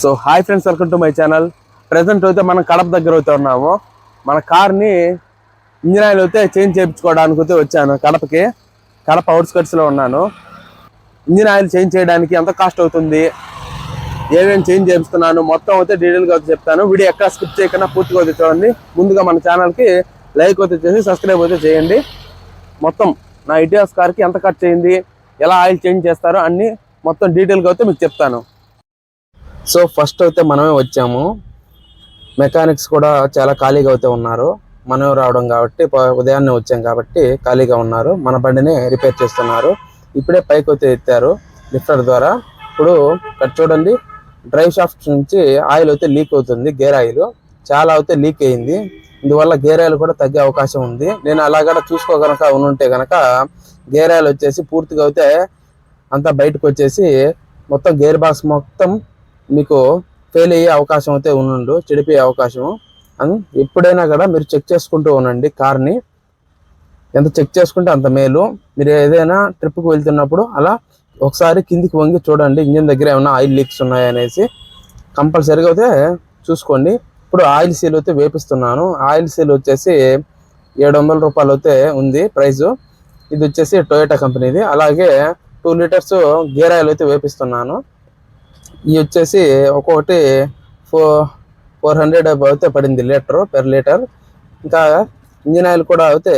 So hi friends, welcome to my channel. Present అయితే మనం కడప దగ్గర అయితే ఉన్నాము. మన కార్ని ఇంజిన్ ఆయిల్ అయితే చేంజ్ చేయించుకోవడానికి అయితే వచ్చాను కడపకి. కడప అవుట్స్కట్స్లో ఉన్నాను. ఇంజిన్ ఆయిల్ చేంజ్ చేయడానికి ఎంత కాస్ట్ అవుతుంది, ఏమేమి చేంజ్ చేపిస్తున్నాను మొత్తం అయితే డీటెయిల్గా అయితే చెప్తాను. వీడియో ఎక్కడ స్కిప్ చేయకుండా పూర్తిగా అయితే చూడండి. ముందుగా మన ఛానల్కి లైక్ అయితే చేసి సబ్స్క్రైబ్ అయితే చేయండి. మొత్తం నా ఇటియాస్ కార్కి ఎంత ఖర్చు అయింది, ఎలా ఆయిల్ చేంజ్ చేస్తారో అన్నీ మొత్తం డీటెయిల్గా అయితే మీకు చెప్తాను. సో ఫస్ట్ అయితే మనమే వచ్చాము. మెకానిక్స్ కూడా చాలా ఖాళీగా అయితే ఉన్నారు. మనమే రావడం కాబట్టి ఉదయాన్నే వచ్చాం కాబట్టి ఖాళీగా ఉన్నారు. మన బండిని రిపేర్ చేస్తున్నారు. ఇప్పుడే పైకి అయితే ఎత్తారు లిఫ్టర్ ద్వారా. ఇప్పుడు ఇక్కడ చూడండి, డ్రైవ్ షాఫ్ట్ నుంచి ఆయిల్ అయితే లీక్ అవుతుంది. గేర్ ఆయిల్ చాలా అయితే లీక్ అయింది. ఇందువల్ల గేర్ ఆయిల్ కూడా తగ్గే అవకాశం ఉంది. నేను అలాగ చూసుకోగనక ఉంటే గనక గేర్ ఆయిల్ వచ్చేసి పూర్తిగా అయితే అంతా బయటకు వచ్చేసి మొత్తం గేర్ బాక్స్ మొత్తం మీకు ఫెయిల్ అయ్యే అవకాశం అయితే ఉండు, చెడిపోయే అవకాశం. ఎప్పుడైనా కూడా మీరు చెక్ చేసుకుంటూ ఉండండి కార్ని. ఎంత చెక్ చేసుకుంటే అంత మేలు. మీరు ఏదైనా ట్రిప్కి వెళ్తున్నప్పుడు అలా ఒకసారి కిందికి వంగి చూడండి, ఇంజిన్ దగ్గర ఏమైనా ఆయిల్ లీక్స్ ఉన్నాయనేసి కంపల్సరీగా అయితే చూసుకోండి. ఇప్పుడు ఆయిల్ సీల్ అయితే వేపిస్తున్నాను. ఆయిల్ సీల్ వచ్చేసి 700 రూపాయలు అయితే ఉంది ప్రైజు. ఇది వచ్చేసి టొయోటా కంపెనీది. అలాగే 2 లీటర్స్ గేర్ ఆయిల్ అయితే వేపిస్తున్నాను. ఇవి వచ్చేసి ఒక్కొక్కటి 400 అయితే పడింది పెర్ లీటర్. ఇంకా ఇంజిన్ ఆయిల్ కూడా అయితే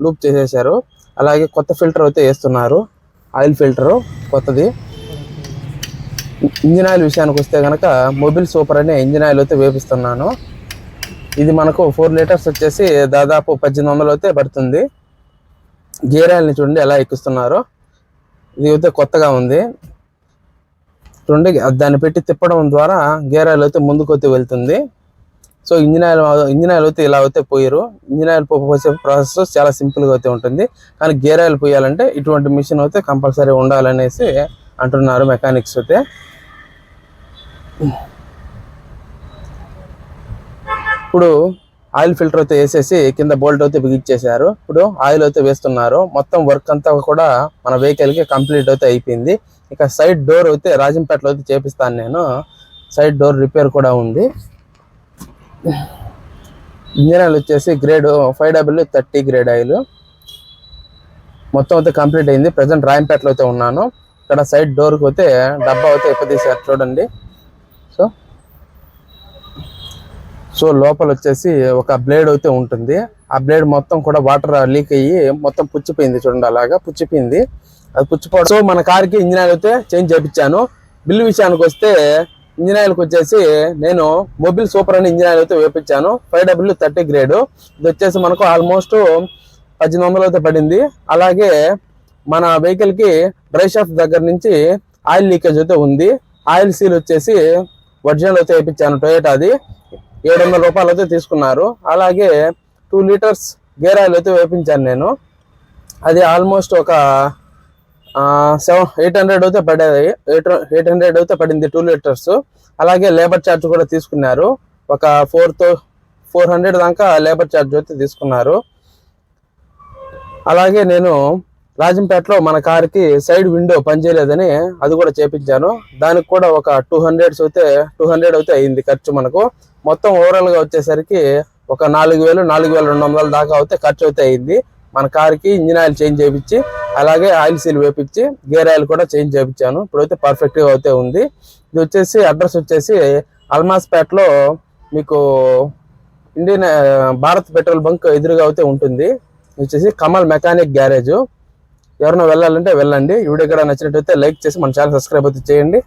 లూప్ చేసేసారు. అలాగే కొత్త ఫిల్టర్ అయితే వేస్తున్నారు, ఆయిల్ ఫిల్టరు కొత్తది. ఇంజిన్ ఆయిల్ విషయానికి వస్తే కనుక మొబిల్ సూపర్ అనే ఇంజిన్ ఆయిల్ అయితే వేపిస్తున్నాను. ఇది మనకు 4 లీటర్స్ వచ్చేసి దాదాపు 1800 అయితే పడుతుంది. గేర్ ఆయిల్ని చూడండి ఎలా ఎక్కిస్తున్నారో. ఇది అయితే కొత్తగా ఉంది చూడండి. దాన్ని పెట్టి తిప్పడం ద్వారా గేర్ ఆయిల్ అయితే ముందుకు అయితే వెళ్తుంది. సో ఇంజిన్ ఆయిల్ అయితే ఇలా అయితే పోయారు. ఇంజిన్ ఆయిల్ పోసే ప్రాసెస్ చాలా సింపుల్గా అయితే ఉంటుంది. కానీ గేర్ ఆయిల్ పోయాలంటే ఇటువంటి మిషన్ అయితే కంపల్సరీ ఉండాలనేసి అంటున్నారు మెకానిక్స్ అయితే. ఇప్పుడు ఆయిల్ ఫిల్టర్ అయితే వేసేసి కింద బోల్ట్ అయితే బిగించేశారు. ఇప్పుడు ఆయిల్ అయితే వేస్తున్నారు. మొత్తం వర్క్ అంతా కూడా మన వెహికల్కి కంప్లీట్ అయితే అయిపోయింది. ఇక సైడ్ డోర్ అయితే రాజంపేటలో అయితే చేపిస్తాను నేను. సైడ్ డోర్ రిపేర్ కూడా ఉంది. ఇంజిన్ ఆయిల్ వచ్చేసి గ్రేడ్ 5W30 గ్రేడ్ ఆయిల్ మొత్తం అయితే కంప్లీట్ అయింది. ప్రజెంట్ రాజంపేటలో అయితే ఉన్నాను. ఇక్కడ సైడ్ డోర్కి అయితే డబ్బా అయితే ఇప్పదీశారు చూడండి. సో లోపల వచ్చేసి ఒక బ్లేడ్ అయితే ఉంటుంది. ఆ బ్లేడ్ మొత్తం కూడా వాటర్ లీక్ అయ్యి మొత్తం పుచ్చిపోయింది చూడండి. అలాగా పుచ్చిపోయింది, అది పుచ్చిపోవడం. సో మన కార్కి ఇంజిన్ ఆయిల్ అయితే చేంజ్ చేయించాను. బిల్లు విషయానికి వస్తే ఇంజిన్ ఆయిల్కి వచ్చేసి నేను మొబిల్ సూపర్ అని ఇంజిన్ ఆయిల్ అయితే వేపించాను. 5W30 grade. ఇది వచ్చేసి మనకు ఆల్మోస్ట్ 1800 అయితే పడింది. అలాగే మన వెహికల్కి డ్రైవ్ షాఫ్ట్ దగ్గర నుంచి ఆయిల్ లీకేజ్ అయితే ఉంది. ఆయిల్ సీల్ వచ్చేసి ఒరిజినల్ అయితే వేయించాను టొయోటాది. 700 రూపాయలు అయితే తీసుకున్నారు. అలాగే 2 లీటర్స్ గేర్ ఆయిల్ అయితే వేపించాను నేను. అది ఆల్మోస్ట్ ఒక 800 అయితే పడేది. 800 అయితే పడింది 2 లీటర్స్. అలాగే లేబర్ ఛార్జ్ కూడా తీసుకున్నారు. ఒక 400 దాకా లేబర్ ఛార్జ్ అయితే తీసుకున్నారు. అలాగే నేను రాజంపేటలో మన కార్కి సైడ్ విండో పనిచేయలేదని అది కూడా చేపించాను. దానికి కూడా ఒక 200 అయితే అయింది ఖర్చు మనకు. మొత్తం ఓవరాల్గా వచ్చేసరికి ఒక 4000-4200 దాకా అయితే ఖర్చు అయితే అయింది. మన కార్కి ఇంజిన్ ఆయిల్ చేంజ్ చేయించి అలాగే ఆయిల్ సీల్ వేపించి గేర్ ఆయిల్ కూడా చేంజ్ చేయించాను. ఇప్పుడైతే పర్ఫెక్ట్గా అయితే ఉంది. ఇది వచ్చేసి అడ్రస్ వచ్చేసి అల్మాస్పేటలో మీకు ఇండియన్ భారత్ పెట్రోల్ బంక్ ఎదురుగా అయితే ఉంటుంది. వచ్చేసి కమల్ మెకానిక్ గ్యారేజ్. ఎవరైనా వెళ్ళాలంటే వెళ్ళండి. ఈ వీడియో కూడా నచ్చినట్టయితే లైక్ చేసి మన ఛానల్ సబ్స్క్రైబ్ అయితే చేయండి.